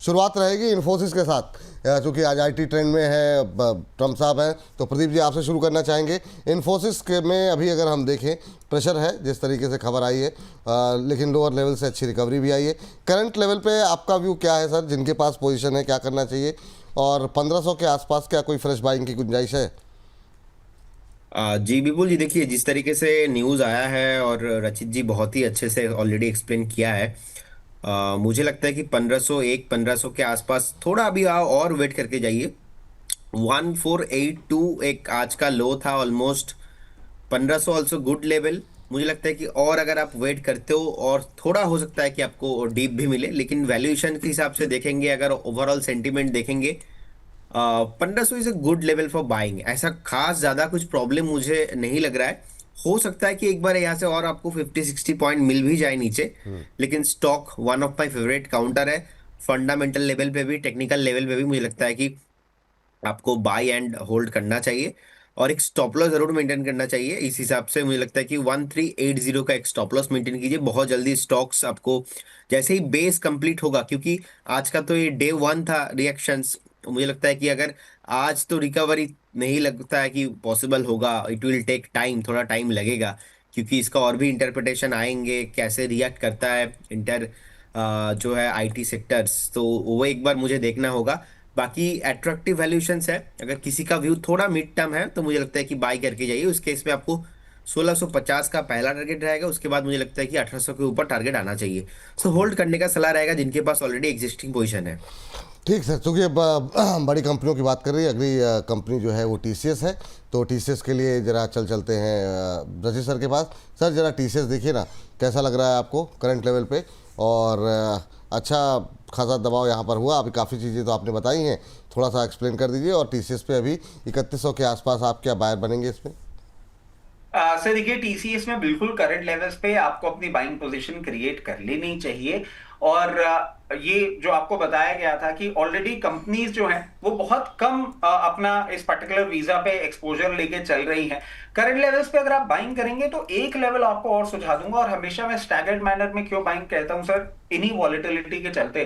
शुरुआत रहेगी इन्फोसिस के साथ, चूँकि आज आईटी ट्रेंड में है, ट्रम्प साहब हैं, तो प्रदीप जी आपसे शुरू करना चाहेंगे। इन्फोसिस के में अभी अगर हम देखें, प्रेशर है जिस तरीके से खबर आई है, लेकिन लोअर लेवल से अच्छी रिकवरी भी आई है। करंट लेवल पे आपका व्यू क्या है सर? जिनके पास पोजीशन है क्या करना चाहिए, और 1500 के आसपास क्या कोई फ्रेश बाइंग की गुंजाइश है? जी बिल्कुल जी, देखिए जिस तरीके से न्यूज़ आया है और रचित जी बहुत ही अच्छे से ऑलरेडी एक्सप्लेन किया है। मुझे लगता है कि 1501 1500 के आसपास थोड़ा अभी आओ और वेट करके जाइए। 1482 एक आज का लो था ऑलमोस्ट। 1500 also good level. मुझे लगता है कि और अगर आप वेट करते हो और थोड़ा हो सकता है कि आपको डीप भी मिले, लेकिन वैल्यूएशन के हिसाब से देखेंगे, अगर ओवरऑल सेंटीमेंट देखेंगे, 1500 is a good level for buying. ऐसा खास ज्यादा कुछ प्रॉब्लम मुझे नहीं लग रहा है। हो सकता है कि एक बार यहाँ से और आपको 50-60 पॉइंट मिल भी जाए नीचे, लेकिन stock one of my favourite counter है। फंडामेंटल लेवल पे भी, टेक्निकल लेवल पे भी मुझे लगता है कि आपको बाय एंड होल्ड करना चाहिए, और एक स्टॉप लॉस जरूर मेंटेन करना चाहिए। इस हिसाब से मुझे लगता है कि 1380 का एक स्टॉप लॉस मेंटेन कीजिए। बहुत जल्दी स्टॉक्स आपको जैसे ही बेस कंप्लीट होगा, क्योंकि आज का तो ये डे वन था रिएक्शंस, मुझे लगता है कि अगर आज तो रिकवरी नहीं लगता है कि पॉसिबल होगा। इट विल टेक टाइम, थोड़ा टाइम लगेगा, क्योंकि इसका और भी इंटरप्रिटेशन आएंगे, कैसे रिएक्ट करता है जो है आईटी सेक्टर्स, तो वो एक बार मुझे देखना होगा। बाकी एट्रैक्टिव वैल्यूएशंस है। अगर किसी का व्यू थोड़ा मिड टर्म है तो मुझे लगता है कि बाई करके जाइए। उस केस में आपको 1650 का पहला टारगेट रहेगा, उसके बाद मुझे लगता है कि 1800 के ऊपर टारगेट आना चाहिए। सो होल्ड करने का सलाह रहेगा जिनके पास ऑलरेडी एग्जिस्टिंग पोजीशन है। ठीक सर, चूँकि अब बड़ी कंपनियों की बात कर रही है, अगली कंपनी जो है वो टीसीएस है, तो टीसीएस के लिए जरा चलते हैं रजत सर के पास। सर जरा टीसीएस देखिए ना, कैसा लग रहा है आपको करंट लेवल पे? और अच्छा खासा दबाव यहाँ पर हुआ, अभी काफ़ी चीज़ें तो आपने बताई हैं, थोड़ा सा एक्सप्लेन कर दीजिए। और टीसीएस पे अभी 3100 के आसपास आप क्या बायर बनेंगे इसमें? सर देखिए, टीसीएस में बिल्कुल करंट लेवल्स पे आपको अपनी बाइंग पोजीशन क्रिएट कर लेनी चाहिए। और ये जो आपको बताया गया था कि ऑलरेडी कंपनीज जो हैं वो बहुत कम अपना इस पर्टिकुलर वीजा पे एक्सपोजर लेके चल रही हैं। करंट लेवल्स पे अगर आप बाइंग करेंगे तो एक लेवल आपको और सुझा दूंगा, और हमेशा मैं स्टैगर्ड मैनर में क्यों बाइंग कहता हूं सर, इन्हीं वॉलेटिलिटी के चलते।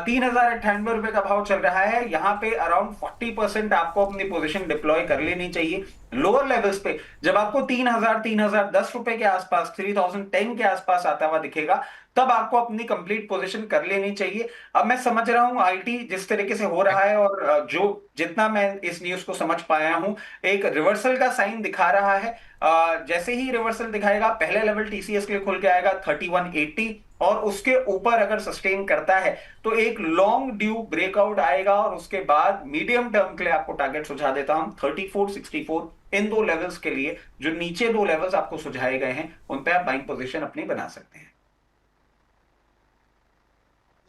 3098 रुपए का भाव चल रहा है, यहाँ पे अराउंड 40% आपको अपनी पोजीशन डिप्लॉय कर लेनी चाहिए। लोअर लेवल्स पे जब आपको 3010 रुपए के आसपास, 3010 के आसपास आता हुआ दिखेगा, तब आपको अपनी कंप्लीट पोजीशन कर लेनी चाहिए। अब मैं समझ रहा हूं आईटी जिस तरीके से हो रहा है, और जो जितना मैं इस न्यूज को समझ पाया हूं, एक रिवर्सल का साइन दिखा रहा है। जैसे ही रिवर्सल दिखाएगा, पहले लेवल टीसीएस के लिए खुल के आएगा 3180, और उसके ऊपर अगर सस्टेन करता है तो एक लॉन्ग ड्यू ब्रेकआउट आएगा, और उसके बाद मीडियम टर्म के लिए आपको टारगेट सुझा देता हूं 3464। इन दो लेवल्स के लिए, जो नीचे दो लेवल्स आपको सुझाए गए हैं, उन पे आप बाइंग पोजीशन अपनी बना सकते हैं।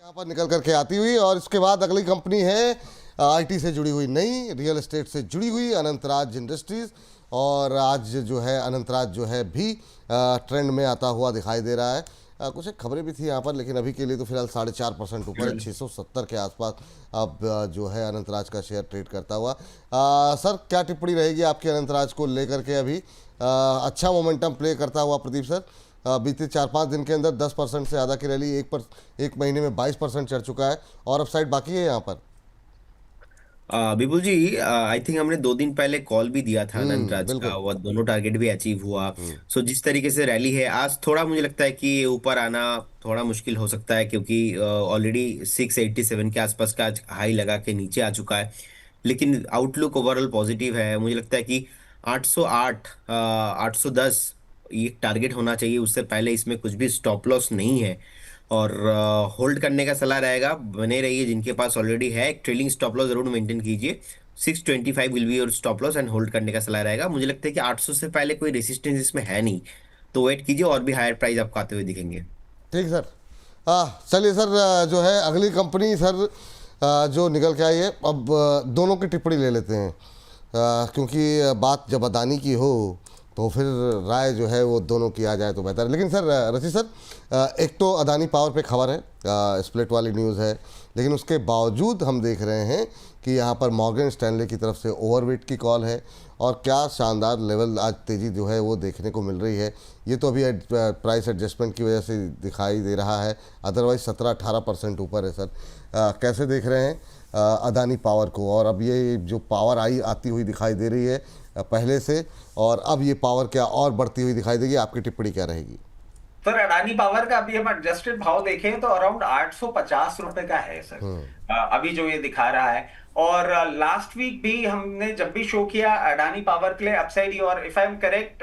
यहाँ पर निकल करके आती हुई, और इसके बाद अगली कंपनी है आईटी से जुड़ी हुई, नई रियल एस्टेट से जुड़ी हुई, अनंतराज इंडस्ट्रीज़। और आज जो है अनंतराज जो है भी ट्रेंड में आता हुआ दिखाई दे रहा है। कुछ एक खबरें भी थी यहाँ पर, लेकिन अभी के लिए तो फिलहाल 4.5% ऊपर है, 670 के आसपास अब जो है अनंतराज का शेयर ट्रेड करता हुआ। सर क्या टिप्पणी रहेगी आपकी अनंतराज को लेकर के? अभी अच्छा मोमेंटम प्ले करता हुआ प्रदीप सर, बीते 4-5 दिन के अंदर 10% से ज़्यादा की रैली, एक महीने में 22% चढ़ चुका है, और अपसाइड बाकी है यहाँ पर। विपुल जी, आई थिंक हमने 2 दिन पहले कॉल भी दिया था नटराज का, बिल्कुल। और दोनों टारगेट भी अचीव हुआ। हम्म। सो जिस तरीके से रैली है आज, थोड़ा मुझे लगता है कि ये ऊपर आना थोड़ा मुश्किल हो सकता है, क्योंकि ऑलरेडी 687 के आसपास का आज हाई लगा के नीचे आ चुका है। लेकिन आउटलुक ओवरऑल पॉजिटिव है। मुझे लगता है कि 808 810 ये टारगेट होना चाहिए, उससे पहले इसमें कुछ भी स्टॉप लॉस नहीं है। और होल्ड करने का सलाह रहेगा, बने रहिए। जिनके पास ऑलरेडी है, एक ट्रेलिंग स्टॉप लॉस जरूर मेंटेन कीजिए। 625 विल बी और स्टॉप लॉस, एंड होल्ड करने का सलाह रहेगा। मुझे लगता है कि 800 से पहले कोई रेसिस्टेंस इसमें है नहीं, तो वेट कीजिए, और भी हायर प्राइस आपको आते हुए दिखेंगे। ठीक सर। चलिए सर, जो है अगली कंपनी सर जो निकल के आई है, अब दोनों की टिप्पणी ले लेते हैं, क्योंकि बात जब अदानी की हो तो फिर राय जो है वो दोनों की आ जाए तो बेहतर है। लेकिन सर रशीद सर, एक तो अदानी पावर पे खबर है, स्प्लिट वाली न्यूज़ है, लेकिन उसके बावजूद हम देख रहे हैं कि यहाँ पर मॉर्गन स्टैनले की तरफ से ओवरवेट की कॉल है, और क्या शानदार लेवल आज तेज़ी जो है वो देखने को मिल रही है। ये तो अभी प्राइस एडजस्टमेंट की वजह से दिखाई दे रहा है, अदरवाइज 17-18% ऊपर है। सर कैसे देख रहे हैं अदानी पावर को, और अब ये जो पावर आती हुई दिखाई दे रही है पहले से, और अब ये पावर क्या और बढ़ती हुई दिखाई देगी, आपकी टिप्पणी क्या रहेगी? सर अडानी पावर का अभी हम एडजस्टेड भाव देखें तो अराउंड 850 रुपए का है सर, अभी जो ये दिखा रहा है। और लास्ट वीक भी हमने जब भी शो किया अडानी पावर के लिए अपसाइड, और if I am correct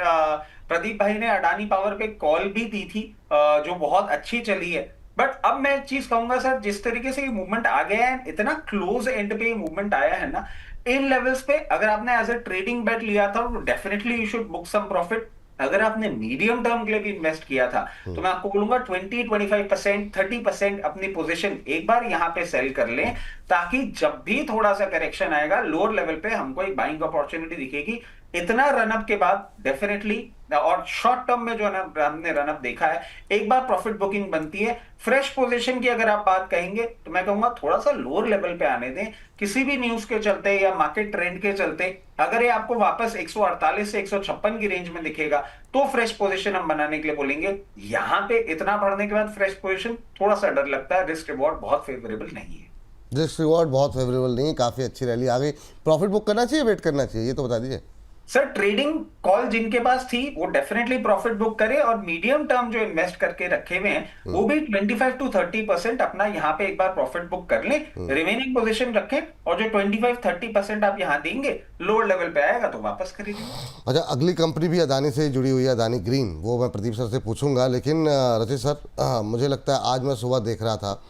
Pradeep भाई ने अडानी पावर पे कॉल भी दी थी, जो बहुत अच्छी चली है। बट अब मैं एक चीज कहूंगा सर, जिस तरीके से ये मूवमेंट आ गया है, इतना क्लोज एंड पे मूवमेंट आया है ना, इन लेवल्स पे अगर आपने एज अ ट्रेडिंग बेट लिया था तो definitely you should book some profit. अगर आपने मीडियम टर्म के लिए भी इन्वेस्ट किया था तो मैं आपको बोलूंगा 20-25%, 30% अपनी पोजीशन एक बार यहां पे सेल कर लें, ताकि जब भी थोड़ा सा करेक्शन आएगा लोअर लेवल पे हमको एक बाइंग अपॉर्चुनिटी दिखेगी। इतना रनअप के बाद डेफिनेटली, और शॉर्ट टर्म में जो हमने रनअप देखा है, एक बार प्रॉफिट बुकिंग बनती है। फ्रेश पोजीशन की अगर आप बात कहेंगे तो मैं कहूंगा थोड़ा सा लोअर लेवल पे आने दें, किसी भी न्यूज के चलते या मार्केट ट्रेंड के चलते। अगर ये आपको वापस 148 से 156 की रेंज में दिखेगा तो फ्रेश पोजीशन हम बनाने के लिए बोलेंगे। यहां पे इतना बढ़ने के बाद फ्रेश पोजीशन, थोड़ा सा डर लगता है, रिस्क रिवॉर्ड बहुत फेवरेबल नहीं है। रिस्क रिवॉर्ड बहुत फेवरेबल नहीं है, काफ़ी अच्छी रैली आ गई। प्रॉफिट बुक करना चाहिए, वेट करना चाहिए, ये तो बता दीजिए। सर ट्रेडिंग कॉल जिनके पास थी वो डेफिनेटली प्रॉफिट बुक करे, और मीडियम टर्म जो इन्वेस्ट करके रखे हुए हैं वो भी 25-30% अपना यहाँ पे एक बार प्रॉफिट बुक कर लें, रिमेनिंग पोजीशन रखें, और जो 25-30% आप यहाँ देंगे लोअर लेवल पे आएगा तो वापस खरीदेंगे। अच्छा, अगली कंपनी भी अदानी से जुड़ी हुई है, अदानी ग्रीन, वो मैं प्रदीप सर से पूछूंगा। लेकिन रचित सर, मुझे लगता है आज मैं सुबह देख रहा था,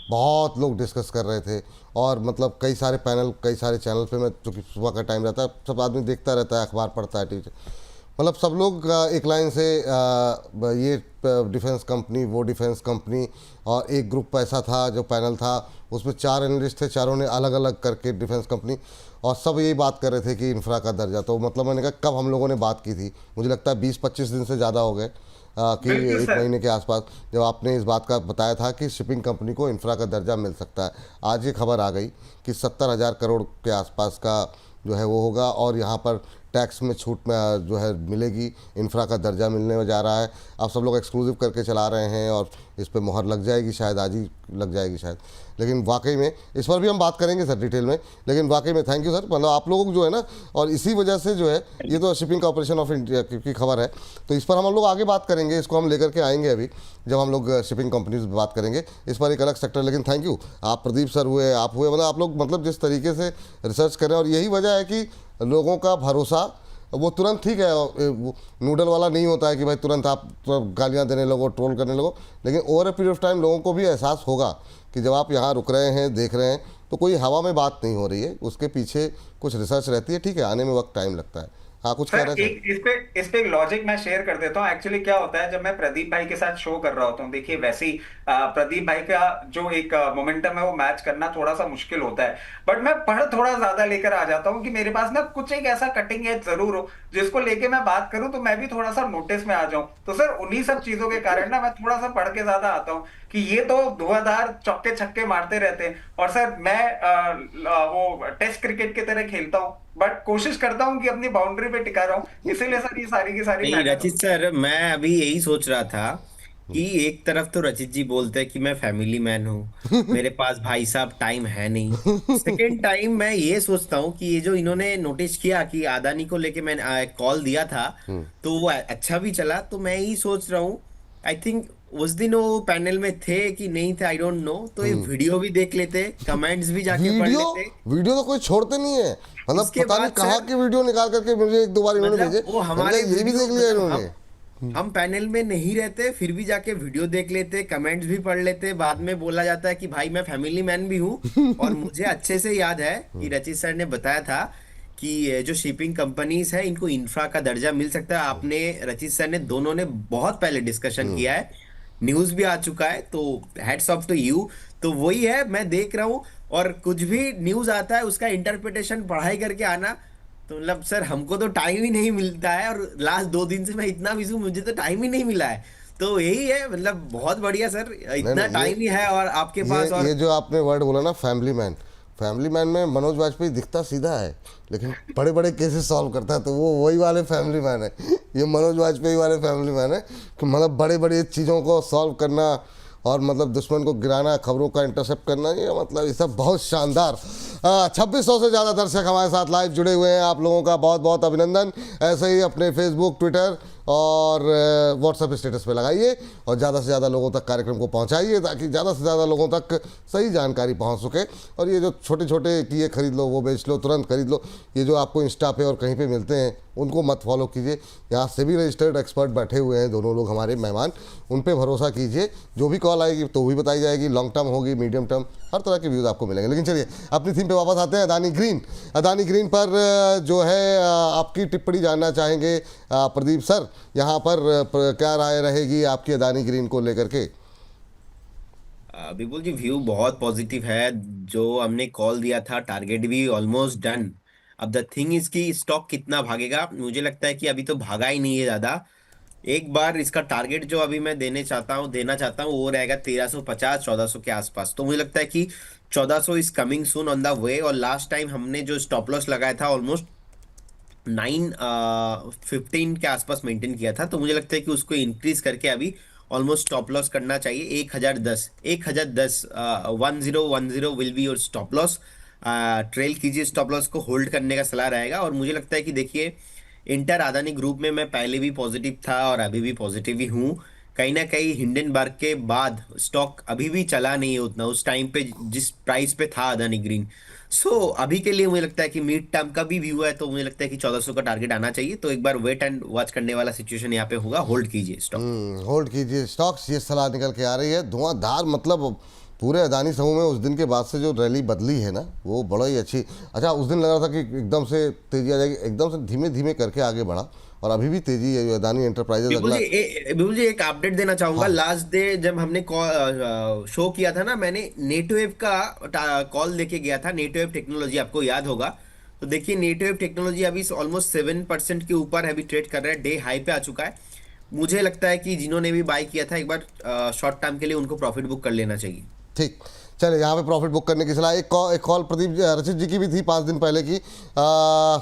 बहुत लोग डिस्कस कर रहे थे, और मतलब कई सारे पैनल, कई सारे चैनल पे, मैं चूँकि सुबह का टाइम रहता है, सब आदमी देखता रहता है, अखबार पढ़ता है, टीवी, मतलब सब लोग एक लाइन से ये डिफेंस कंपनी, वो डिफेंस कंपनी, और एक ग्रुप ऐसा था जो पैनल था, उसमें 4 एनालिस्ट थे, चारों ने अलग अलग करके डिफेंस कंपनी, और सब यही बात कर रहे थे कि इंफ्रा का दर्जा। तो मतलब मैंने कहा कब हम लोगों ने बात की थी, मुझे लगता है 20-25 दिन से ज़्यादा हो गए, कि 1 महीने के आसपास, जब आपने इस बात का बताया था कि शिपिंग कंपनी को इंफ्रा का दर्जा मिल सकता है। आज ये खबर आ गई कि 70,000 करोड़ के आसपास का जो है वो होगा, और यहाँ पर टैक्स में छूट में जो है मिलेगी, इंफ्रा का दर्जा मिलने में जा रहा है। अब सब लोग एक्सक्लूसिव करके चला रहे हैं, और इस पर मोहर लग जाएगी, शायद आज ही लग जाएगी शायद। लेकिन वाकई में इस पर भी हम बात करेंगे सर डिटेल में, लेकिन वाकई में थैंक यू सर, मतलब आप लोगों को जो है ना, और इसी वजह से जो है, ये तो शिपिंग कॉर्पोरेशन ऑफ इंडिया की खबर है, तो इस पर हम लोग आगे बात करेंगे, इसको हम लेकर के आएंगे अभी जब हम लोग शिपिंग कंपनीज में बात करेंगे, इस पर एक अलग सेक्टर। लेकिन थैंक यू, आप प्रदीप सर हुए, आप हुए, मतलब आप लोग मतलब जिस तरीके से रिसर्च कर रहे हैं, और यही वजह है कि लोगों का भरोसा वो तुरंत, ठीक है, वो नूडल वाला नहीं होता है कि भाई तुरंत आप गालियाँ देने लगो, ट्रोल करने लगो, लेकिन over a period of time लोगों को भी एहसास होगा कि जब आप यहाँ रुक रहे हैं, देख रहे हैं, तो कोई हवा में बात नहीं हो रही है, उसके पीछे कुछ रिसर्च रहती है। ठीक है, आने में वक्त टाइम लगता है। हाँ, कुछ कह रहे थे। इस पे एक लॉजिक मैं शेयर कर देता हूँ। एक्चुअली क्या होता है, जब मैं प्रदीप भाई के साथ शो कर रहा होता हूँ, देखिए वैसे ही प्रदीप भाई का जो एक मोमेंटम है वो मैच करना थोड़ा सा मुश्किल होता है, बट मैं पढ़ थोड़ा ज्यादा लेकर आ जाता हूँ कि मेरे पास ना कुछ एक ऐसा कटिंग एज जरूर हो जिसको लेके मैं बात करूं तो मैं भी थोड़ा सा नोटिस में आ जाऊं। तो सर उन्हीं सब चीजों के कारण ना मैं थोड़ा सा पढ़ के ज्यादा आता हूँ कि ये तो धुआंधार चौके छक्के मारते रहते हैं, और सर मैं वो टेस्ट क्रिकेट की तरह खेलता हूँ, बट कोशिश करता हूँ कि अपनी बाउंड्री पे टिका रहूं। इसीलिए सर ये सारी की सारी नहीं रचित सर, मैं अभी यही सोच रहा था कि एक तरफ तो रचित जी बोलते हैं कि मैं फैमिली मैन हूँ, मेरे पास भाई साहब टाइम है नहीं। सेकेंड टाइम मैं ये सोचता हूँ कि ये जो इन्होंने नोटिस किया कि अदानी को लेके मैंने कॉल दिया था, तो वो अच्छा भी चला, तो मैं यही सोच रहा हूँ, आई थिंक उस दिन वो पैनल में थे कि नहीं थे, आई डोंट नो, तो ये वीडियो भी देख लेते, कमेंट्स भी जाके पढ़ लेते। वीडियो तो कोई छोड़ते नहीं है, मतलब उसके पता नहीं बाद कहाँ की वीडियो निकाल करके मुझे 1-2 बार इन्होंने मतलब भेजे, वो हमारे ये भी देख लिया इन्होंने। हम पैनल में नहीं रहते फिर भी जाके वीडियो देख लेते, कमेंट्स भी पढ़ लेते, बाद में बोला जाता है कि भाई मैं फैमिली मैन भी हूँ। और मुझे अच्छे से याद है कि रचित सर ने बताया था कि जो शिपिंग कंपनीज है इनको इंफ्रा का दर्जा मिल सकता है। आपने, रचित सर ने, दोनों ने बहुत पहले डिस्कशन किया है, न्यूज भी आ चुका है, तो हैट्स ऑफ टू यू। तो वही है, मैं देख रहा हूँ, और कुछ भी न्यूज आता है उसका इंटरप्रिटेशन पढ़ाई करके आना, तो मतलब सर हमको तो टाइम ही नहीं मिलता है, और लास्ट 2 दिन से मैं इतना बिजी हूँ, मुझे तो टाइम ही नहीं मिला है। तो यही है, मतलब बहुत बढ़िया सर, नहीं इतना नहीं, टाइम ही है और आपके पास। ये और जो आपने वर्ड बोला ना, फैमिली मैन, फैमिली मैन में मनोज वाजपेयी दिखता सीधा है, लेकिन बड़े बड़े केसेस सॉल्व करता है, तो वो वही वाले फैमिली मैन है। ये मनोज वाजपेयी वाले फैमिली मैन है कि मतलब बड़े बड़े चीज़ों को सॉल्व करना और मतलब दुश्मन को गिराना, खबरों का इंटरसेप्ट करना, ये मतलब ये सब बहुत शानदार। 2600 से ज़्यादा दर्शक हमारे साथ लाइव जुड़े हुए हैं, आप लोगों का बहुत बहुत अभिनंदन। ऐसे ही अपने फेसबुक, ट्विटर और व्हाट्सएप स्टेटस पे लगाइए और ज़्यादा से ज़्यादा लोगों तक कार्यक्रम को पहुंचाइए, ताकि ज़्यादा से ज़्यादा लोगों तक सही जानकारी पहुंच सके। और ये जो छोटे छोटे कि ये खरीद लो, वो बेच लो, तुरंत खरीद लो, ये जो आपको इंस्टा पे और कहीं पे मिलते हैं, उनको मत फॉलो कीजिए। यहाँ से भी रजिस्टर्ड एक्सपर्ट बैठे हुए हैं, दोनों लोग हमारे मेहमान, उन पे भरोसा कीजिए। जो भी कॉल आएगी तो भी बताई जाएगी, लॉन्ग टर्म होगी, मीडियम टर्म, हर तरह के व्यूज़ आपको मिलेंगे। लेकिन चलिए अपनी थीम पे वापस आते हैं। अदानी ग्रीन, अदानी ग्रीन पर जो है आपकी टिप्पणी जानना चाहेंगे प्रदीप सर। यहाँ पर क्या राय रहेगी आपकी अदानी ग्रीन को लेकर के? विपुल जी, व्यू बहुत पॉजिटिव है। जो हमने कॉल दिया था, टारगेट भी ऑलमोस्ट डन। अब द थिंग इज कि स्टॉक कितना भागेगा, मुझे लगता है कि अभी तो भागा ही नहीं है ज्यादा। एक बार इसका टारगेट जो अभी मैं देना चाहता हूँ वो रहेगा 1350 1400 के आसपास। तो मुझे लगता है कि 1400 is coming soon on the way. और लास्ट टाइम हमने जो स्टॉप लॉस लगाया था ऑलमोस्ट 915 के आसपास मेंटेन किया था, तो मुझे लगता है कि उसको इंक्रीज करके अभी ऑलमोस्ट स्टॉप लॉस करना चाहिए 1010। 1010 will be your stop loss. Trail कीजिए स्टॉप लॉस को, होल्ड करने का सलाह रहेगा। और मुझे लगता है कि देखिए, इंटर अदानी ग्रुप में मैं पहले भी पॉजिटिव था और अभी भी पॉजिटिव ही हूँ। कहीं ना कहीं हिंडनबर्ग के बाद स्टॉक अभी भी चला नहीं है उतना, उस टाइम पे जिस प्राइस पे था अदानी ग्रीन। अभी के लिए मुझे लगता है कि मिड टर्म का भी व्यू है, तो मुझे लगता है कि 1400 का टारगेट आना चाहिए। तो एक बार वेट एंड वॉच करने वाला सिचुएशन यहाँ पे होगा, होल्ड कीजिए स्टॉक। होल्ड कीजिए स्टॉक्स, ये सलाह निकल के आ रही है धुआंधार। मतलब पूरे अदानी समूह में उस दिन के बाद से जो रैली बदली है ना, वो बड़ा ही अच्छी। अच्छा, उस दिन लग रहा था कि एकदम से तेजी आ जाएगी, एकदम से धीमे धीमे करके आगे बढ़ा और अभी भी तेजी है अदानी एंटरप्राइजेज। अगला बिल्कुल जी, एक अपडेट देना चाहूंगा। हाँ लास्ट डे जब हमने शो किया था ना, मैंने नेटवेव का कॉल लेके गया था। नेटवेव टेक्नोलॉजी आपको याद होगा। तो देखिए, नेटवेव टेक्नोलॉजी अभी ऑलमोस्ट 7% के ऊपर अभी ट्रेड कर रहा है, डे हाई पे आ चुका है। मुझे लगता है कि जिन्होंने भी बाय किया था, एक बार शॉर्ट टर्म के लिए उनको प्रॉफिट बुक कर लेना चाहिए। ठीक, चलिए यहाँ पे प्रॉफिट बुक करने की सलाह। एक कॉल प्रदीप रचित जी की भी थी 5 दिन पहले की,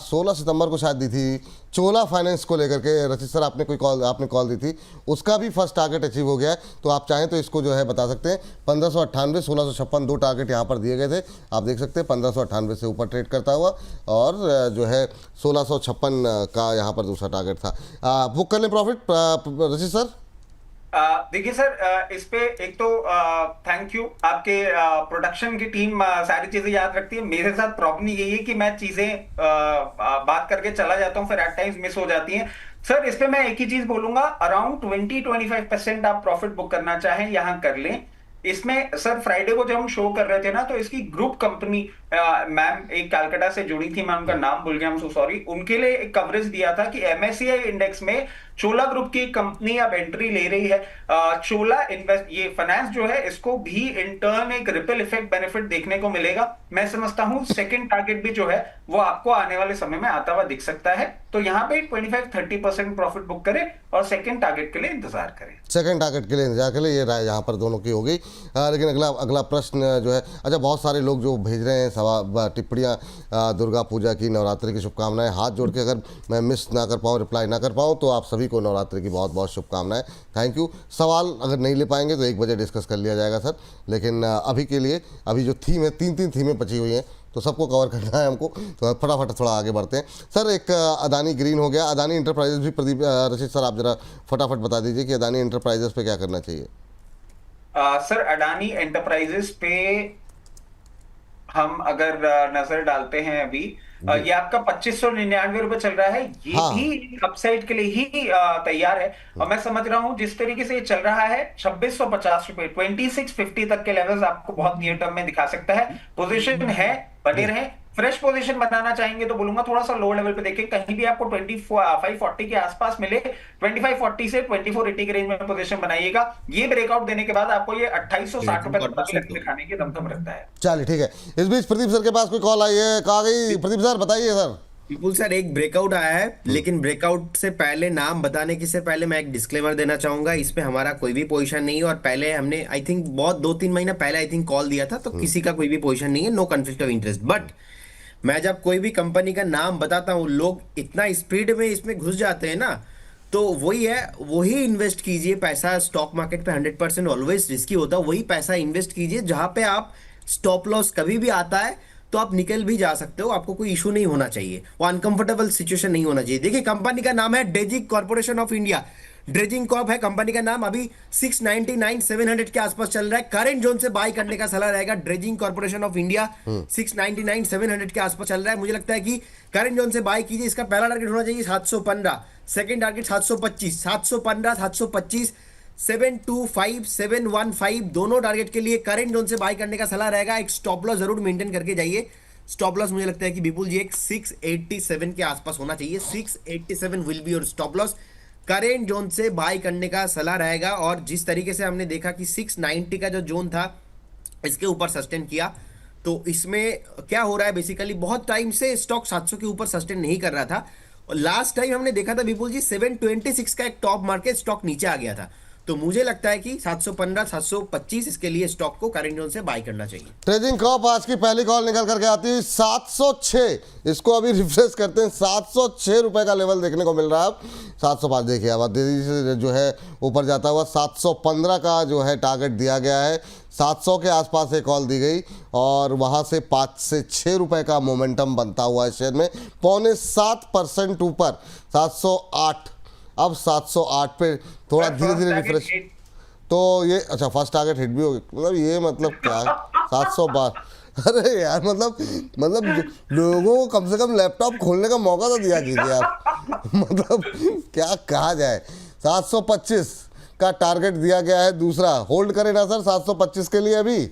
16 सितंबर को शायद दी थी, चोला फाइनेंस को लेकर के। रचित सर आपने कॉल दी थी, उसका भी फर्स्ट टारगेट अचीव हो गया है। तो आप चाहें तो इसको जो है बता सकते हैं। 1598 1656 दो टारगेट यहाँ पर दिए गए थे, आप देख सकते हैं 1598 से ऊपर ट्रेड करता हुआ, और जो है 1656 का यहाँ पर दूसरा टारगेट था। बुक कर लें प्रॉफिट रचित सर? देखिए सर, इस पे एक तो थैंक यू, आपके प्रोडक्शन की टीम सारी चीजें याद रखती है। मेरे साथ प्रॉब्लम यही है कि मैं चीजें बात करके चला जाता हूं, फिर एट टाइम्स मिस हो जाती हैं। सर इस पे मैं एक ही चीज बोलूंगा, अराउंड 20-25% आप प्रॉफिट बुक करना चाहें यहां कर लें। इसमें सर फ्राइडे को जब हम शो कर रहे थे ना, तो इसकी ग्रुप कंपनी मैम एक कलकत्ता से जुड़ी थी, मैं उनका नाम भूल गया, सो सॉरी, उनके लिए एक कवरेज दिया था कि एमएससीआई इंडेक्स में चोला ग्रुप की कंपनी अब एंट्री ले रही है। चोला इन्वेस्ट, ये फाइनेंस जो है, इसको भी इंटर्न एक रिपल इफेक्ट बेनिफिट देखने को मिलेगा। मैं समझता हूं सेकंड टारगेट भी जो है वो आपको आने वाले समय में आता हुआ दिख सकता है। तो यहाँ पे 25-30% प्रॉफिट बुक करें और सेकंड टारगेट के लिए इंतजार करें। सेकंड टारगेट के लिए इंतजार के लिए ये राय यहाँ पर दोनों की हो गई। लेकिन अगला प्रश्न जो है, अच्छा बहुत सारे लोग जो भेज रहे हैं टिप्पणियाँ, दुर्गा पूजा की, नवरात्रि की शुभकामनाएं। हाथ जोड़ के अगर मैं मिस ना कर पाऊँ, रिप्लाई ना कर पाऊँ, तो आप सभी को नवरात्रि की बहुत बहुत शुभकामनाएं। Thank you. सवाल अगर नहीं ले पाएंगे तो 1 बजे डिस्कस कर लिया जाएगा सर। लेकिन अभी के लिए, अभी जो थीम है, 3 थीमें बची हुई हैं, तो सबको कवर करना है हमको, तो फटाफट थोड़ा आगे बढ़ते हैं सर। एक अदानी ग्रीन हो गया, अदानी इंटरप्राइजेस भी। प्रदीप रचित सर आप जरा फटाफट बता दीजिए कि अदानी इंटरप्राइजेस पे क्या करना चाहिए। सर अडानी एंटरप्राइजेस पे हम अगर नजर डालते हैं अभी, ये आपका 2599 रुपए चल रहा है। ये हाँ भी अपसाइड के लिए ही तैयार है। और मैं समझ रहा हूं जिस तरीके से ये चल रहा है, 2650 रुपए, 2650 तक के लेवल्स आपको बहुत नियर टर्म में दिखा सकता है। पोजीशन है, बने रहे। फ्रेश पोजीशन बनाना चाहेंगे तो बोलूंगा थोड़ा सा लोअर लेवल पे देखें, कहीं भी आपको 2540 के आसपास मिले, 2540 से 2480 के रेंज में पोजीशन बनाइएगा। ये ब्रेकआउट देने के बाद आपको ये 2860 रुपए दिखाने की दमदम रखता है। चलिए ठीक है। इस बीच प्रदीप सर के पास कोई कॉल आई है, कहा गई। प्रदीप सर बताइए सर। विपुल सर, एक ब्रेकआउट आया है, लेकिन ब्रेकआउट से पहले, नाम बताने की से पहले मैं एक डिस्क्लेमर देना चाहूंगा, इसमें हमारा कोई भी पोजीशन नहीं है। और पहले हमने आई थिंक बहुत 2-3 महीना पहले आई थिंक कॉल दिया था, तो किसी का कोई भी पोजीशन नहीं है, no conflict of interest. But मैं जब कोई भी कंपनी का नाम बताता हूँ, लोग इतना स्पीड में इसमें घुस जाते हैं ना, तो वही है, वही इन्वेस्ट कीजिए पैसा स्टॉक मार्केट पे। 100% ऑलवेज रिस्की होता है, वही पैसा इन्वेस्ट कीजिए जहां पे आप स्टॉप लॉस कभी भी आता है तो आप निकल भी जा सकते हो, आपको कोई इशू नहीं होना चाहिए, वो अनकंफर्टेबल सिचुएशन नहीं होना चाहिए। देखिए, कंपनी का नाम है dredging corporation of India, dredging Corp है कंपनी का नाम। अभी 699-700 के आसपास चल रहा है, करंट जोन से बाय करने का सलाह रहेगा। ड्रेजिंग कॉर्पोरेशन ऑफ इंडिया 699-700 के आसपास चल रहा है, मुझे लगता है कि करंट जोन से बाय कीजिए। इसका पहला टारगेट होना चाहिए 715, सेकंड टारगेट 725, 715, 725, 725, 715 दोनों टारगेट के लिए करंट जोन से बाय करने का सलाह रहेगा। एक स्टॉप लॉस जरूर मेंटेन करके जाइए। स्टॉप लॉस मुझे लगता है कि विपुल जी एक 687 के आसपास होना चाहिए, 687 will be your stop loss. Current zone से बाय करने का सलाह रहेगा। और जिस तरीके से हमने देखा कि 690 का जो जोन था, इसके ऊपर सस्टेन किया, तो इसमें क्या हो रहा है, बेसिकली बहुत टाइम से स्टॉक 700 के ऊपर सस्टेन नहीं कर रहा था। और लास्ट टाइम हमने देखा था विपुल जी 726 का एक टॉप मार्केट स्टॉक नीचे आ गया था। तो मुझे लगता है कि 715, 725 इसके लिए स्टॉक को करंट जोन से बाय करना चाहिए। ट्रेजिंग कॉर्प आज की पहली कॉल निकल करके आती है 706, इसको अभी रिफ्रेश करते हैं, 706 रुपए का लेवल देखने को मिल रहा है। अब 705 देखिए, अब तेजी से जो है ऊपर जाता हुआ 715 का जो है टारगेट दिया गया है। 700 के आसपास एक कॉल दी गई और वहाँ से 5 से 6 रुपए का मोमेंटम बनता हुआ है शेयर में, 0.7% ऊपर 708, अब 708 पे थोड़ा धीरे धीरे रिफ्रेश। तो ये अच्छा, फर्स्ट टारगेट हिट भी हो गया, मतलब ये मतलब क्या है 712। अरे यार, मतलब लोगों को कम से कम लैपटॉप खोलने का मौका तो दिया कीजिए आप। मतलब क्या कहा जाए। 725 का टारगेट दिया गया है, दूसरा होल्ड करें ना सर 725 के लिए अभी?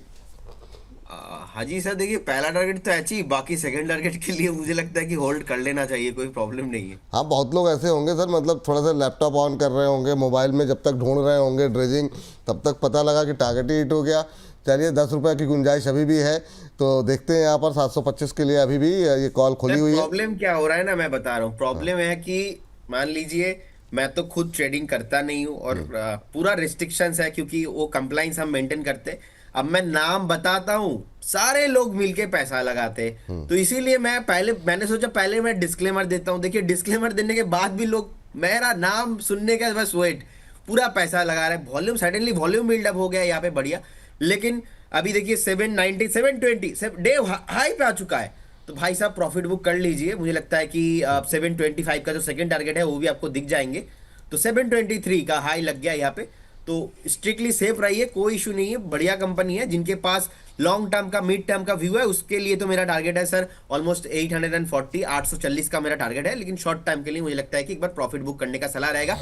हाँ जी सर, देखिए पहला टारगेट तो अचीव, बाकी सेकंड टारगेट के लिए मुझे लगता है कि होल्ड कर लेना चाहिए, कोई प्रॉब्लम नहीं है। हाँ, बहुत लोग ऐसे होंगे सर, मतलब थोड़ा सा लैपटॉप ऑन कर रहे होंगे, मोबाइल में जब तक ढूंढ रहे होंगे ड्रेजिंग, तब तक पता लगा कि टारगेट ही हिट हो गया। चलिए, 10 रुपये की गुंजाइश अभी भी है, तो देखते हैं यहाँ पर 725 के लिए अभी भी ये कॉल खुली हुई है। प्रॉब्लम क्या हो रहा है ना, मैं बता रहा हूँ, प्रॉब्लम है कि मान लीजिए मैं तो खुद ट्रेडिंग करता नहीं हूँ और पूरा रिस्ट्रिक्शंस है, क्योंकि वो कंप्लाइंस हम मेंटेन करते हैं। अब मैं नाम बताता हूँ, सारे लोग मिलके पैसा लगाते हैं, तो इसीलिए मैंने सोचा पहले मैं डिस्क्लेमर देता हूँ। देखिए, डिस्क्लेमर देने के बाद भी लोग मेरा नाम सुनने का बस वेट, पूरा पैसा लगा रहे हैं। वॉल्यूम सडनली वॉल्यूम बिल्डअप हो गया यहाँ पे, बढ़िया। लेकिन अभी देखिए 790, 720 डे हाई पे आ चुका है, तो भाई साहब प्रॉफिट बुक कर लीजिए। मुझे लगता है कि 725 का जो सेकंड टारगेट है वो भी आपको दिख जाएंगे। तो 723 का हाई लग गया यहाँ पे, तो स्ट्रिक्टली सेफ रहिए, कोई इशू नहीं है। बढ़िया कंपनी है, जिनके पास लॉन्ग टर्म का, मिड टर्म का व्यू है, उसके लिए तो मेरा टारगेट है सर ऑलमोस्ट 840, 840 का मेरा टारगेट है। लेकिन शॉर्ट टाइम के लिए मुझे लगता है कि एक बार प्रॉफिट बुक करने का सलाह रहेगा।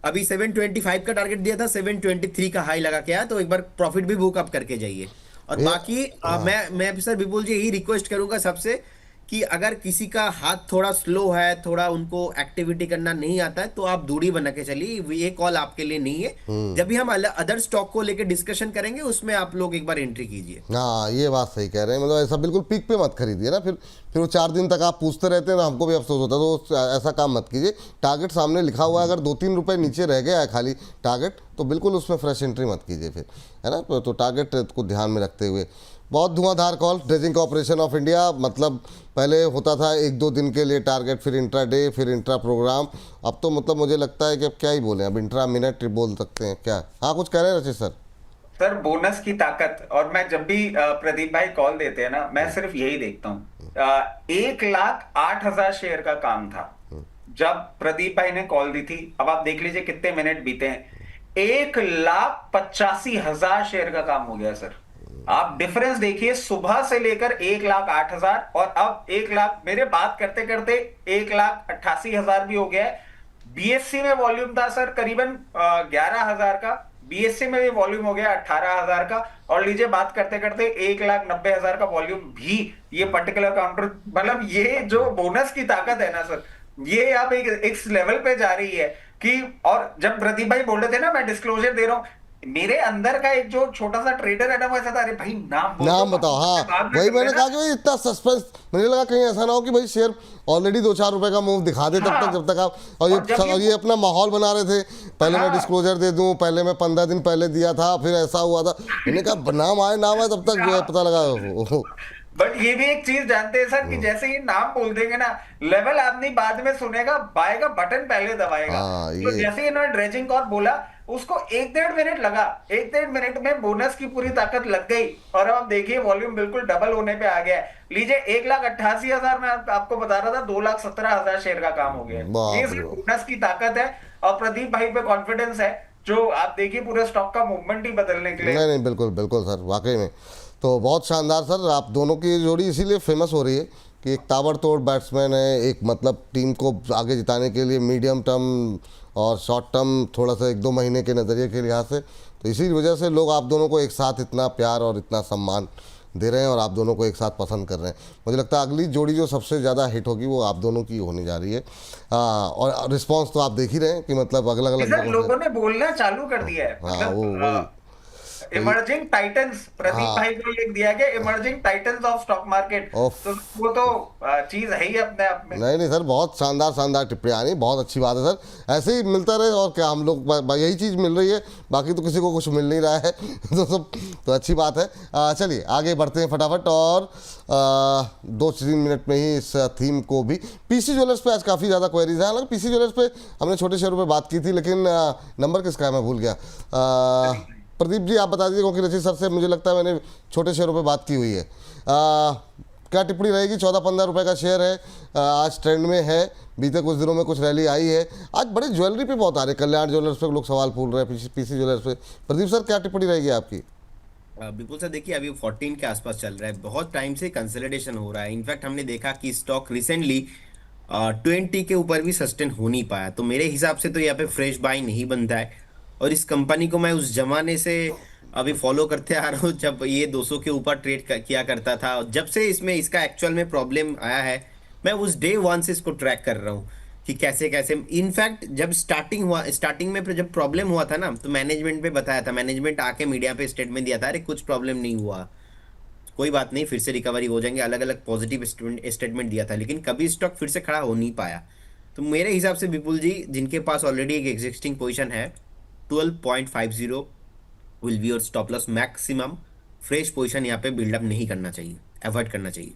अभी 725 का टारगेट दिया था, 723 का हाई लगा के आया, तो एक बार प्रॉफिट भी बुक अप करके जाइए। और बाकी मैं सर विपुल जी यही रिक्वेस्ट करूंगा सबसे कि अगर किसी का हाथ थोड़ा स्लो है, थोड़ा उनको एक्टिविटी करना नहीं आता है, तो आप दूरी बना के चलिए, ये कॉल आपके लिए नहीं है। जब भी हम अदर स्टॉक को लेकर डिस्कशन करेंगे, उसमें आप लोग एक बार एंट्री कीजिए। हाँ, ये बात सही कह रहे हैं, मतलब ऐसा बिल्कुल पीक पे मत खरीदिए ना, फिर वो 4 दिन तक आप पूछते रहते हैं, तो हमको भी अफसोस होता है, तो ऐसा काम मत कीजिए। टारगेट सामने लिखा हुआ है, अगर 2-3 रुपये नीचे रह गया है खाली टारगेट, तो बिल्कुल उसमें फ्रेश एंट्री मत कीजिए फिर, है ना। तो टारगेट को ध्यान में रखते हुए बहुत धुआंधार call. Dredging corporation of India, मतलब पहले होता था 1-2 दिन के लिए टारगेट, फिर इंट्रा डे, फिर इंट्रा प्रोग्राम, अब तो मतलब मुझे लगता है कि अब क्या ही बोलें, अब इंट्रा मिनट बोल सकते हैं क्या। हाँ, कुछ कह रहे हैं रचित सर? सर बोनस की ताकत, और मैं जब भी प्रदीप भाई कॉल देते हैं ना, मैं सिर्फ यही देखता हूँ। 1,08,000 शेयर का काम था जब प्रदीप भाई ने कॉल दी थी। अब आप देख लीजिए कितने मिनट बीते हैं, 1,85,000 शेयर का काम हो गया सर। आप डिफरेंस देखिए, सुबह से लेकर 1,08,000 और अब 1 लाख, मेरे बात करते करते 1,88,000 भी हो गया है। बीएससी में वॉल्यूम था सर करीबन 11,000 का, बीएससी में भी वॉल्यूम हो गया 18,000 का, और लीजिए बात करते करते 1,90,000 का वॉल्यूम भी ये पर्टिकुलर काउंटर। मतलब ये जो बोनस की ताकत है ना सर, ये अब एक लेवल पे जा रही है कि, और जब प्रदीप भाई बोल रहे थे ना, मैं डिस्क्लोजर दे रहा हूं, मेरे अंदर का एक जो छोटा सा ट्रेडर है ना, वो ऐसा था, अरे भाई नाम बोल दो, नाम बताओ। हाँ, बाद में वही कर मैंने लेना। कहा कि भाई इतना सस्पेंस, मुझे लगा कहीं ऐसा ना हो कि भाई शेयर ऑलरेडी 2-4 रुपए का मूव दिखा दे तब तक, हाँ, जब तक आप और और जब ये अपना माहौल बना रहे थे। पहले मैं हाँ डिस्क्लोजर दे दूं, पहले मैं 15 दिन पहले दिया था, फिर ऐसा हुआ था। मैंने कहा नाम आए तब तक जो है पता लगा। बट ये भी एक चीज जानते हैं सर, कि जैसे ही नाम बोल देंगे ना, लेवल आदमी बाद में सुनेगा, बाय का बटन पहले दबाएगा। हाँ तो ये जैसे ही इन्होंने ड्रेजिंग कॉर्प बोला, उसको 1-1.5 मिनट लगा, 1-1.5 मिनट में बोनस की पूरी ताकत लग गई, और अब आप देखिए वॉल्यूम बिल्कुल डबल होने पे आ गया है। लीजिए 1,88,000 में आपको बता रहा था, 2,17,000 शेयर का काम हो गया है। ये बाप रे सिर्फ बाप। बोनस की ताकत है, और प्रदीप भाई पे कॉन्फिडेंस है, जो आप देखिए पूरे स्टॉक का मूवमेंट ही बदलने के लिए। नहीं नहीं, बिल्कुल बिल्कुल सर, वाकई में। तो बहुत शानदार सर, आप दोनों की जोड़ी इसीलिए फेमस हो रही है कि एक ताबड़तोड़ बैट्समैन है, एक मतलब टीम को आगे जिताने के लिए मीडियम टर्म और शॉर्ट टर्म, थोड़ा सा 1-2 महीने के नज़रिए के लिहाज से। तो इसी वजह से लोग आप दोनों को एक साथ इतना प्यार और इतना सम्मान दे रहे हैं और आप दोनों को एक साथ पसंद कर रहे हैं। मुझे लगता है अगली जोड़ी जो सबसे ज़्यादा हिट होगी वो आप दोनों की होने जा रही है। और रिस्पॉन्स तो आप देख ही रहे हैं कि मतलब अलग अलग सर जगहों से। लोगों ने बोलना चालू कर दिया है, हाँ वो वही। तो इमर्जिंग टाइटन्स, प्रदीप हाँ भाई को लिख दिया गया, emerging titans of stock market. Of. तो वो तो चीज है ही अपने आप में। नहीं नहीं सर, बहुत शानदार शानदार टिप्पणियाँ नहीं, बहुत अच्छी बात है सर, ऐसे ही मिलता रहे और क्या, हम लोग यही चीज़ मिल रही है, बाकी तो किसी को कुछ मिल नहीं रहा है। तो सब तो अच्छी बात है। चलिए आगे बढ़ते हैं फटाफट, और 2-3 मिनट में ही इस थीम को भी, पीसी ज्वेलर्स पे आज काफ़ी ज़्यादा क्वेरीज हैं। हालांकि पीसी ज्वेलर्स पे हमने छोटे शेयरों पे बात की थी, लेकिन नंबर किसका है मैं भूल गया। प्रदीप जी आप बता दीजिए, क्योंकि रचित सर से मुझे लगता है मैंने छोटे शेयरों पे बात की हुई है। क्या टिप्पणी रहेगी? 14-15 रुपए का शेयर है, आज ट्रेंड में है, बीते कुछ दिनों में कुछ रैली आई है। आज बड़े ज्वेलरी पे बहुत आ रहे हैं, कल्याण ज्वेलर्स पे लोग सवाल पूछ रहे हैं, पीसी ज्वेलर्स पे। प्रदीप सर क्या टिप्पणी रहेगी आपकी? बिल्कुल सर, देखिए अभी 14 के आसपास चल रहा है, बहुत टाइम से कंसोलिडेशन हो रहा है। इनफैक्ट हमने देखा कि स्टॉक रिसेंटली 20 के ऊपर भी सस्टेन हो नहीं पाया, तो मेरे हिसाब से तो यहाँ पे फ्रेश बाई नहीं बनता है। और इस कंपनी को मैं उस जमाने से अभी फॉलो करते आ रहा हूँ जब ये 200 के ऊपर किया करता था, और जब से इसमें इसका एक्चुअल में प्रॉब्लम आया है, मैं उस डे वन से इसको ट्रैक कर रहा हूँ कि कैसे कैसे। इनफैक्ट जब स्टार्टिंग में जब प्रॉब्लम हुआ था ना, तो मैनेजमेंट पे बताया था, मैनेजमेंट आके मीडिया पे स्टेटमेंट दिया था, अरे कुछ प्रॉब्लम नहीं हुआ, कोई बात नहीं, फिर से रिकवरी हो जाएंगे, अलग अलग पॉजिटिव स्टेटमेंट दिया था, लेकिन कभी स्टॉक फिर से खड़ा हो नहीं पाया। तो मेरे हिसाब से विपुल जी, जिनके पास ऑलरेडी एक एग्जिस्टिंग पोजीशन है, 12.50 will be your stop loss maximum. Fresh position यहाँ पे बिल्डअप नहीं करना चाहिए, अवॉइड करना चाहिए।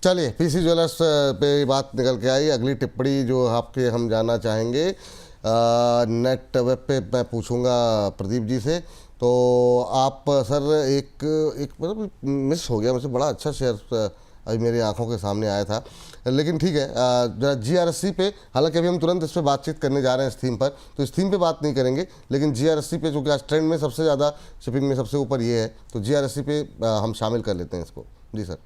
चलिए पीसी ज्वेलर्स पे बात निकल के आई। अगली टिप्पणी जो आपके हम जानना चाहेंगे, नेट वेब पे मैं पूछूंगा प्रदीप जी से। तो आप सर एक एक मतलब मिस हो गया मुझसे, बड़ा अच्छा शेयर अभी मेरी आंखों के सामने आया था, लेकिन ठीक है। जरा जीआरएससी पे, हालांकि अभी हम तुरंत इस पर बातचीत करने जा रहे हैं इस थीम पर, तो इस थीम पे बात नहीं करेंगे, लेकिन जीआरएससी पे जो कि आज ट्रेंड में सबसे ज़्यादा, शिपिंग में सबसे ऊपर ये है, तो जीआरएससी पे हम शामिल कर लेते हैं इसको। जी सर।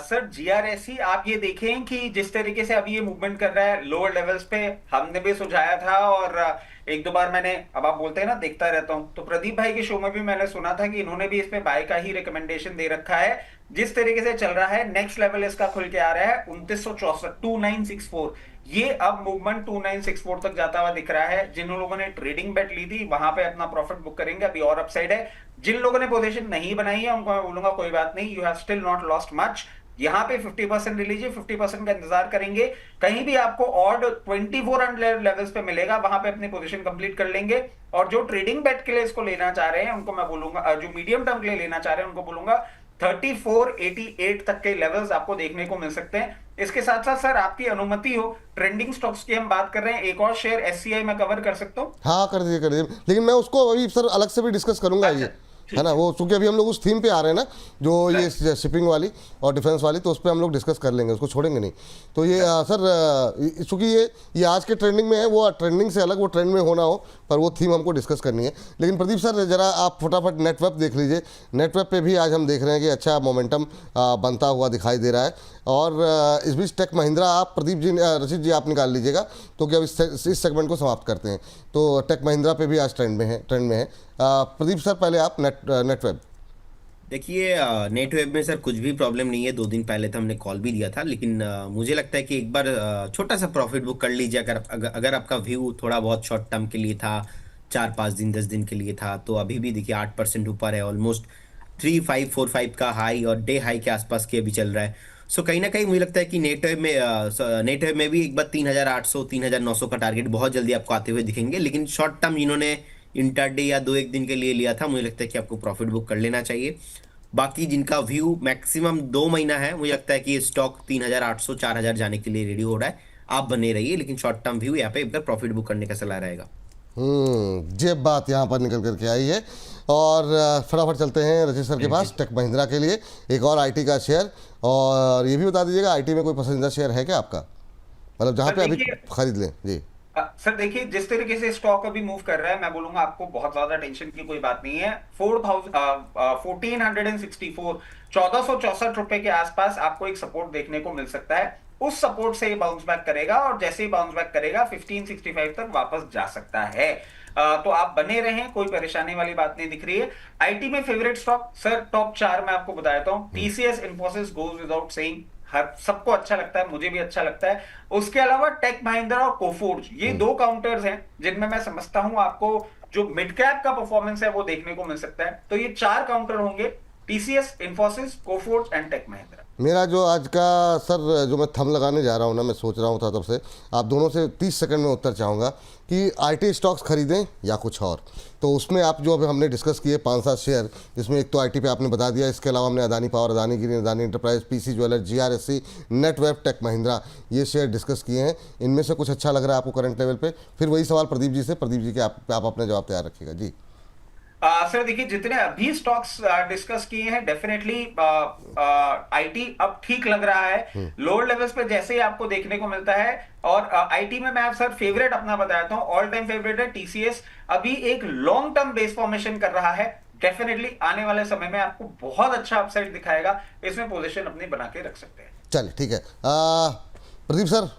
सर जीआरएससी आप ये देखें कि जिस तरीके से अभी ये मूवमेंट कर रहा है लोअर लेवल्स पे, हमने भी सुझाया था, और एक दो बार मैंने, अब आप बोलते हैं ना देखता रहता हूं, तो प्रदीप भाई के शो में भी मैंने सुना था कि इन्होंने भी इस पे बाय का ही रिकमेंडेशन दे रखा है। जिस तरीके से चल रहा है, नेक्स्ट लेवल इसका खुल के आ रहा है 2964, 2964। ये अब मूवमेंट 2964 तक जाता हुआ दिख रहा है। जिन लोगों ने ट्रेडिंग बेट ली थी वहां पे अपना प्रॉफिट बुक करेंगे, अभी और अपसाइड है। जिन लोगों ने पोजीशन नहीं बनाई है उनको मैं बोलूंगा कोई बात नहीं, you have still not lost much. यहाँ पे 50% ले लीजिए, 50% का इंतजार करेंगे। कहीं भी आपको ऑड 2400 लेवल्स पे मिलेगा, वहां पे अपनी पोजीशन कंप्लीट कर लेंगे। और जो ट्रेडिंग बेट के लिए इसको लेना चाह रहे हैं उनको मैं बोलूंगा, जो मीडियम टर्म के लिए लेना चाह रहे हैं उनको बोलूंगा 3488 तक के लेवल्स आपको देखने को मिल सकते हैं। इसके साथ साथ सर आपकी अनुमति हो, ट्रेंडिंग स्टॉक्स की हम बात कर रहे हैं, एक और शेयर एससीआई में कवर कर सकता हूँ। हाँ कर दीजिए कर दीजिए, लेकिन मैं उसको अभी सर अलग से भी डिस्कस करूंगा। अच्छा, ये है ना, वो चूंकि अभी हम लोग उस थीम पे आ रहे हैं ना, जो ये शिपिंग वाली और डिफेंस वाली, तो उस पर हम लोग डिस्कस कर लेंगे, उसको छोड़ेंगे नहीं। तो ये सर चूंकि ये आज के ट्रेंडिंग में है, वो ट्रेंडिंग से अलग वो ट्रेंड में होना हो, पर वो थीम हमको डिस्कस करनी है। लेकिन प्रदीप सर जरा आप फटाफट नेटवेब देख लीजिए। नेटवेब पे भी आज हम देख रहे हैं कि अच्छा मोमेंटम बनता हुआ दिखाई दे रहा है। और इस बीच टेक महिंद्रा, आप प्रदीप जी रचित जी आप निकाल लीजिएगा, तो कि अब इस सेगमेंट को समाप्त करते हैं। तो टेक महिंद्रा पे भी आज ट्रेंड में है। प्रदीप सर पहले आप नेटवेब। देखिए नेटवेब में सर कुछ भी प्रॉब्लम नहीं है, 2 दिन पहले तो हमने कॉल भी दिया था, लेकिन मुझे लगता है कि एक बार छोटा सा प्रॉफिट बुक कर लीजिए, अगर आपका व्यू थोड़ा बहुत शॉर्ट टर्म के लिए था, 4-5 दिन 10 दिन के लिए था, तो अभी भी देखिए 8% ऊपर है, ऑलमोस्ट 3545 का हाई और डे हाई के आसपास के अभी चल रहा है। सो कहीं ना कहीं मुझे लगता है कि नेट वेब में भी एक बार 3800 3900 का टारगेट बहुत जल्दी आपको आते हुए दिखेंगे, लेकिन शॉर्ट टर्म जिन्होंने इंटरडे या 2-1 दिन के लिए लिया था, मुझे लगता है कि आपको प्रॉफिट बुक कर लेना चाहिए। बाकी जिनका व्यू मैक्सिमम 2 महीना है, मुझे लगता है कि स्टॉक 3800 4000 जाने के लिए रेडी हो रहा है, आप बने रहिए, लेकिन शॉर्ट टर्म व्यू यहाँ पे एक बार प्रॉफिट बुक करने का सलाह रहेगा। ये बात यहाँ पर निकल करके आई है। और फटाफट चलते हैं रजित सर के पास टेक महिंद्रा के लिए, एक और आईटी का शेयर। और ये भी बता दीजिएगा, आईटी में कोई पसंदीदा शेयर है क्या आपका, मतलब जहाँ पे अभी खरीद लें? जी सर देखिए, जिस तरीके से स्टॉक अभी मूव कर रहा है, मैं बोलूंगा आपको बहुत ज्यादा टेंशन की कोई बात नहीं है। 1464 ₹1464 के आसपास आपको एक सपोर्ट देखने को मिल सकता है। उस सपोर्ट से ये बाउंस बैक करेगा, और जैसे ही बाउंस बैक करेगा 1565 तक वापस जा सकता है। तो आप बने रहें, कोई परेशानी वाली बात नहीं दिख रही है। आईटी में फेवरेट स्टॉक सर टॉप 4 मैं आपको बता देता हूं। TCS, Infosys goes without saying, हर सबको अच्छा लगता है, मुझे भी अच्छा लगता है। उसके अलावा टेक महिंद्रा और कोफोर्ज, ये 2 काउंटर्स हैं जिनमें मैं समझता हूं आपको जो मिड कैप का परफॉर्मेंस है वो देखने को मिल सकता है। तो ये 4 काउंटर होंगे, TCS, Infosys, Coforge and Tech Mahindra. मेरा जो आज का सर जो मैं थंब लगाने जा रहा हूँ ना, मैं सोच रहा हूँ था तब से, आप दोनों से 30 सेकंड में उत्तर चाहूँगा कि आईटी स्टॉक्स खरीदें या कुछ और। तो उसमें आप जो अभी हमने डिस्कस किए 5-7 शेयर, इसमें एक तो आईटी पे आपने बता दिया, इसके अलावा हमने Adani Power, Adani Green, Adani Enterprise, PC Jewellers, GRSC, Netweb, Tech Mahindra, ये शेयर डिस्कस किए हैं। इनमें से कुछ अच्छा लग रहा है आपको करंट लेवल पे? फिर वही सवाल प्रदीप जी से, प्रदीप जी के आप अपने जवाब तैयार रखिएगा जी। सर देखिए, जितने अभी स्टॉक्स डिस्कस किए हैं, डेफिनेटली आईटी अब ठीक लग रहा है। लोअर लेवल्स पे जैसे ही आपको देखने को मिलता है। और आईटी में मैं सर फेवरेट अपना बताता हूं, ऑल टाइम फेवरेट है टीसीएस। अभी एक लॉन्ग टर्म बेस फॉर्मेशन कर रहा है, डेफिनेटली आने वाले समय में आपको बहुत अच्छा अपसाइड दिखाएगा। इसमें पोजीशन अपनी बना के रख सकते हैं। चलिए ठीक है, प्रदीप सर।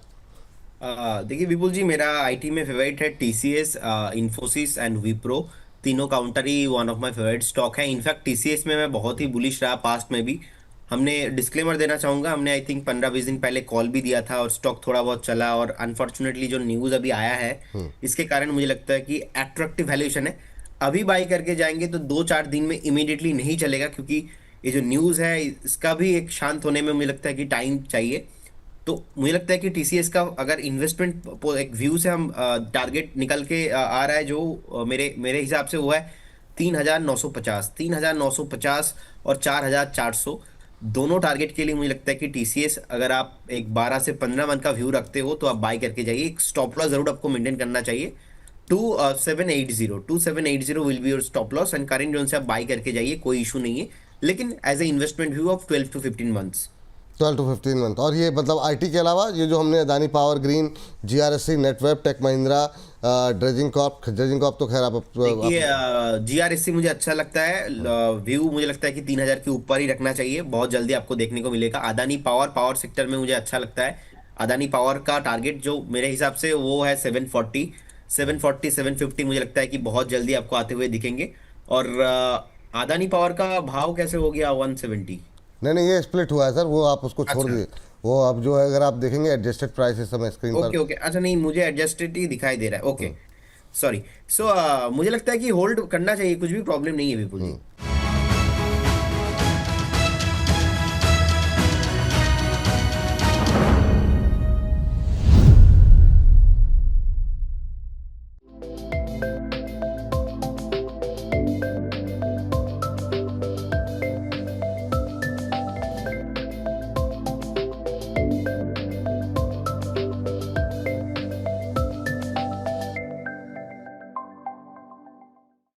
देखिए विपुल जी, मेरा आईटी में फेवरेट है टीसीएस, इन्फोसिस एंड विप्रो। तीनों counter he one of my favourite stock है। इनफैक्ट टीसीएस में मैं बहुत ही बुलिश रहा पास्ट में भी। हमने डिस्क्लेमर देना चाहूँगा, हमने आई थिंक 15-20 दिन पहले कॉल भी दिया था और स्टॉक थोड़ा बहुत चला, और अनफॉर्चुनेटली जो न्यूज़ अभी आया है इसके कारण मुझे लगता है कि अट्रैक्टिव वैल्यूएशन है। अभी बाई करके जाएंगे तो 2-4 दिन में इमीडिएटली नहीं चलेगा, क्योंकि ये जो न्यूज़ है इसका भी एक शांत होने में मुझे लगता है कि टाइम चाहिए। तो मुझे लगता है कि टीसीएस का अगर इन्वेस्टमेंट एक व्यू से हम टारगेट निकल के आ रहा है, जो मेरे हिसाब से वो है 3950 और 4400 दोनों टारगेट के लिए। मुझे लगता है कि टीसीएस अगर आप एक 12 से 15 मंथ का व्यू रखते हो तो आप बाय करके जाइए। एक स्टॉप लॉस जरूर आपको मेंटेन करना चाहिए। 2780 will be your stop loss, and current zone से आप बाय करके जाइए, कोई इशू नहीं है, लेकिन as a investment view of 12 to 15 months. 12 to 15 month. और ये मतलब आईटी के अलावा ये जो हमने Adani Power, Green, GRSC, Netweb, Tech Mahindra, Dredging Corp तो खैर आप देखिए, जीआरएससी मुझे अच्छा लगता है। व्यू मुझे लगता है कि 3000 के ऊपर ही रखना चाहिए, बहुत जल्दी आपको देखने को मिलेगा। अदानी पावर सेक्टर में मुझे अच्छा लगता है। अदानी पावर का टारगेट जो मेरे हिसाब से वो है 750 मुझे लगता है कि बहुत जल्दी आपको आते हुए दिखेंगे। और अदानी पावर का भाव कैसे हो गया 170? नहीं, ये स्प्लिट हुआ है सर, वो आप उसको छोड़ दीजिए। वो अब जो है, अगर आप देखेंगे एडजस्टेड प्राइस इस समय स्क्रीन पर। ओके, अच्छा, नहीं मुझे एडजस्टेड ही दिखाई दे रहा है। Okay, sorry. सो मुझे लगता है कि होल्ड करना चाहिए, कुछ भी प्रॉब्लम नहीं है विपुल जी।